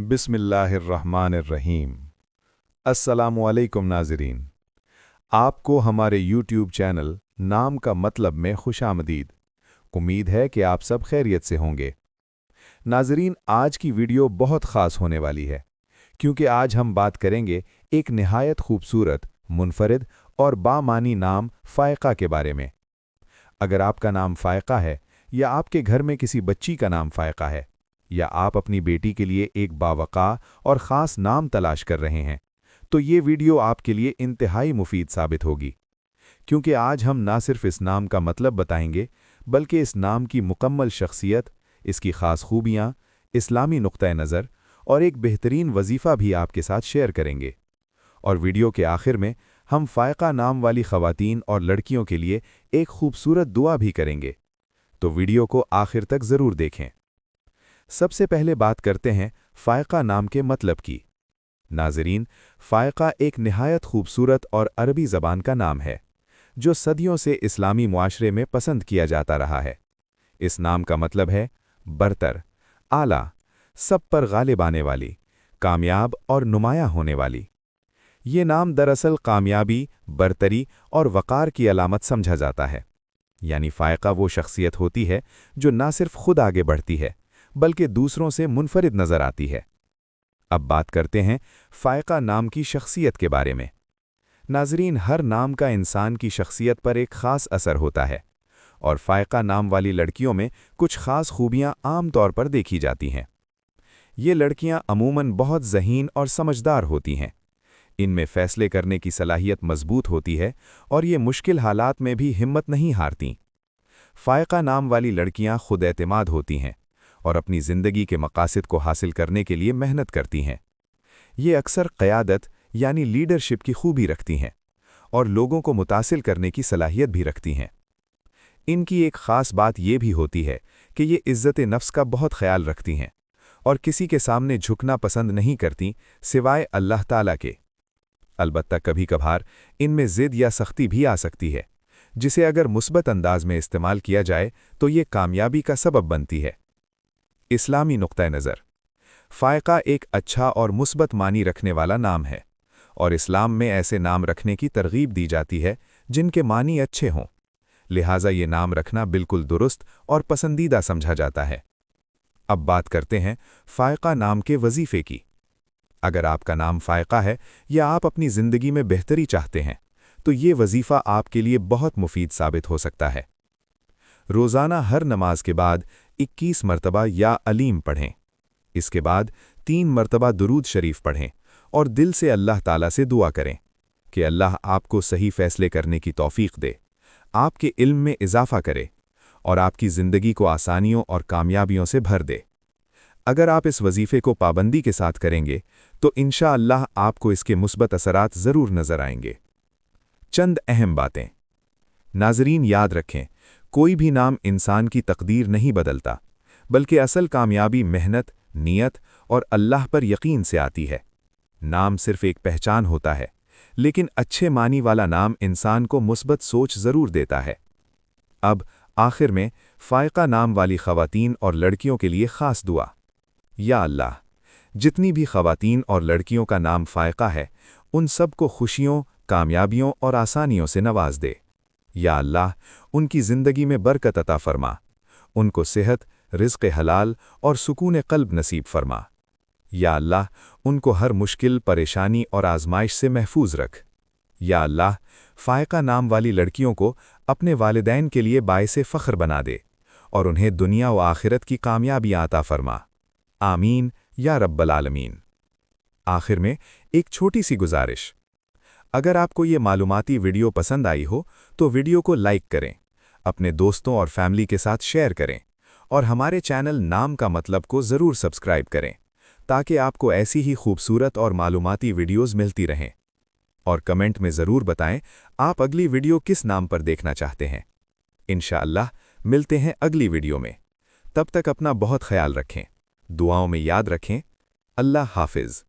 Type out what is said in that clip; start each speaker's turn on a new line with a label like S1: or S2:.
S1: बिस्मिल्लाहिर्रहमानिर्रहीम। अस्सलामुअलैकुम नाज़रीन, आपको हमारे यूट्यूब चैनल नाम का मतलब में खुशामदीद। उम्मीद है कि आप सब खैरियत से होंगे। नाज़रीन, आज की वीडियो बहुत ख़ास होने वाली है, क्योंकि आज हम बात करेंगे एक निहायत खूबसूरत, मुनफरिद और बामानी नाम फ़ायक़ा के बारे में। अगर आपका नाम फ़ायक़ा है, या आपके घर में किसी बच्ची का नाम फ़ायक़ा है, या आप अपनी बेटी के लिए एक बावक़ा और ख़ास नाम तलाश कर रहे हैं, तो ये वीडियो आपके लिए इंतहाई मुफीद साबित होगी। क्योंकि आज हम ना सिर्फ इस नाम का मतलब बताएंगे, बल्कि इस नाम की मुकम्मल शख्सियत, इसकी ख़ास खूबियाँ, इस्लामी नुक्ता नज़र और एक बेहतरीन वजीफ़ा भी आपके साथ शेयर करेंगे। और वीडियो के आखिर में हम फ़ायक़ा नाम वाली ख़वातीन और लड़कियों के लिए एक खूबसूरत दुआ भी करेंगे। तो वीडियो को आखिर तक ज़रूर देखें। सबसे पहले बात करते हैं फ़ायक़ा नाम के मतलब की। नाज़रीन, फ़ायक़ा एक निहायत खूबसूरत और अरबी ज़बान का नाम है, जो सदियों से इस्लामी मुआशरे में पसंद किया जाता रहा है। इस नाम का मतलब है बरतर, आला, सब पर गालिब आने वाली, कामयाब और नुमाया होने वाली। ये नाम दरअसल कामयाबी, बरतरी और वक़ार की अलामत समझा जाता है। यानी फ़ायक़ा वो शख्सियत होती है जो ना सिर्फ खुद आगे बढ़ती है, बल्कि दूसरों से मुनफरिद नज़र आती है। अब बात करते हैं फ़ायक़ा नाम की शख्सियत के बारे में। नाज़रीन, हर नाम का इंसान की शख्सियत पर एक ख़ास असर होता है, और फ़ायक़ा नाम वाली लड़कियों में कुछ ख़ास खूबियाँ आम तौर पर देखी जाती हैं। ये लड़कियाँ अमूमन बहुत ज़हीन और समझदार होती हैं। इनमें फ़ैसले करने की सलाहियत मज़बूत होती है, और ये मुश्किल हालात में भी हिम्मत नहीं हारतीं। फ़ायक़ा नाम वाली लड़कियाँ खुद एतमाद होती हैं और अपनी ज़िंदगी के मकासद को हासिल करने के लिए मेहनत करती हैं। ये अक्सर क़यादत यानी लीडरशिप की खूबी रखती हैं और लोगों को मुतासिर करने की सलाहियत भी रखती हैं। इनकी एक ख़ास बात ये भी होती है कि ये इज़्ज़त नफ्स का बहुत ख्याल रखती हैं और किसी के सामने झुकना पसंद नहीं करती सिवाय अल्लाह ताला के। अलबत्ता कभी कभार इनमें ज़िद या सख्ती भी आ सकती है, जिसे अगर मुस्बत अंदाज में इस्तेमाल किया जाए तो ये कामयाबी का सबब बनती है। इस्लामी नुक्ता नज़र, फ़ायक़ा एक अच्छा और मुस्बत मानी रखने वाला नाम है, और इस्लाम में ऐसे नाम रखने की तरगीब दी जाती है जिनके मानी अच्छे हों। लिहाजा ये नाम रखना बिल्कुल दुरुस्त और पसंदीदा समझा जाता है। अब बात करते हैं फ़ायक़ा नाम के वजीफ़े की। अगर आपका नाम फ़ायक़ा है या आप अपनी ज़िंदगी में बेहतरी चाहते हैं, तो ये वजीफ़ा आपके लिए बहुत मुफीद साबित हो सकता है। रोज़ाना हर नमाज के बाद 21 मरतबा या अलीम पढ़ें। इसके बाद 3 मरतबा दुरूद शरीफ पढ़ें और दिल से अल्लाह ताला से दुआ करें कि अल्लाह आपको सही फ़ैसले करने की तौफ़ीक़ दे, आपके इल्म में इजाफ़ा करे और आपकी ज़िंदगी को आसानियों और कामयाबियों से भर दे। अगर आप इस वजीफ़े को पाबंदी के साथ करेंगे तो इंशाअल्लाह आपको इसके मुस्बत असरात ज़रूर नज़र आएंगे। चंद अहम बातें। नाज़रीन, याद रखें, कोई भी नाम इंसान की तकदीर नहीं बदलता, बल्कि असल कामयाबी मेहनत, नियत और अल्लाह पर यकीन से आती है। नाम सिर्फ एक पहचान होता है, लेकिन अच्छे मानी वाला नाम इंसान को मुस्बत सोच ज़रूर देता है। अब आखिर में फ़ायक़ा नाम वाली ख़वातीन और लड़कियों के लिए ख़ास दुआ। या अल्लाह, जितनी भी ख़वातीन और लड़कियों का नाम फ़ायक़ा है, उन सब को खुशियों, कामयाबियों और आसानियों से नवाज दे। या अल्लाह, उनकी ज़िंदगी में बरकत अता फ़रमा, उनको सेहत, रिज़्क़ हलाल और सुकून क़ल्ब नसीब फ़रमा। या अल्लाह, उनको हर मुश्किल, परेशानी और आज़माइश से महफूज रख। या अल्लाह, फ़ायक़ा नाम वाली लड़कियों को अपने वालिदैन के लिए बाइसे फ़ख्र बना दे और उन्हें दुनिया व आखिरत की कामयाबियाँ अता फ़रमा। आमीन या रब्बल आलमीन। आखिर में एक छोटी सी गुजारिश। अगर आपको ये मालूमाती वीडियो पसंद आई हो तो वीडियो को लाइक करें, अपने दोस्तों और फैमिली के साथ शेयर करें, और हमारे चैनल नाम का मतलब को ज़रूर सब्सक्राइब करें, ताकि आपको ऐसी ही खूबसूरत और मालूमाती वीडियोज़ मिलती रहें। और कमेंट में ज़रूर बताएं आप अगली वीडियो किस नाम पर देखना चाहते हैं। इंशाअल्लाह मिलते हैं अगली वीडियो में। तब तक अपना बहुत ख्याल रखें, दुआओं में याद रखें। अल्लाह हाफ़िज़।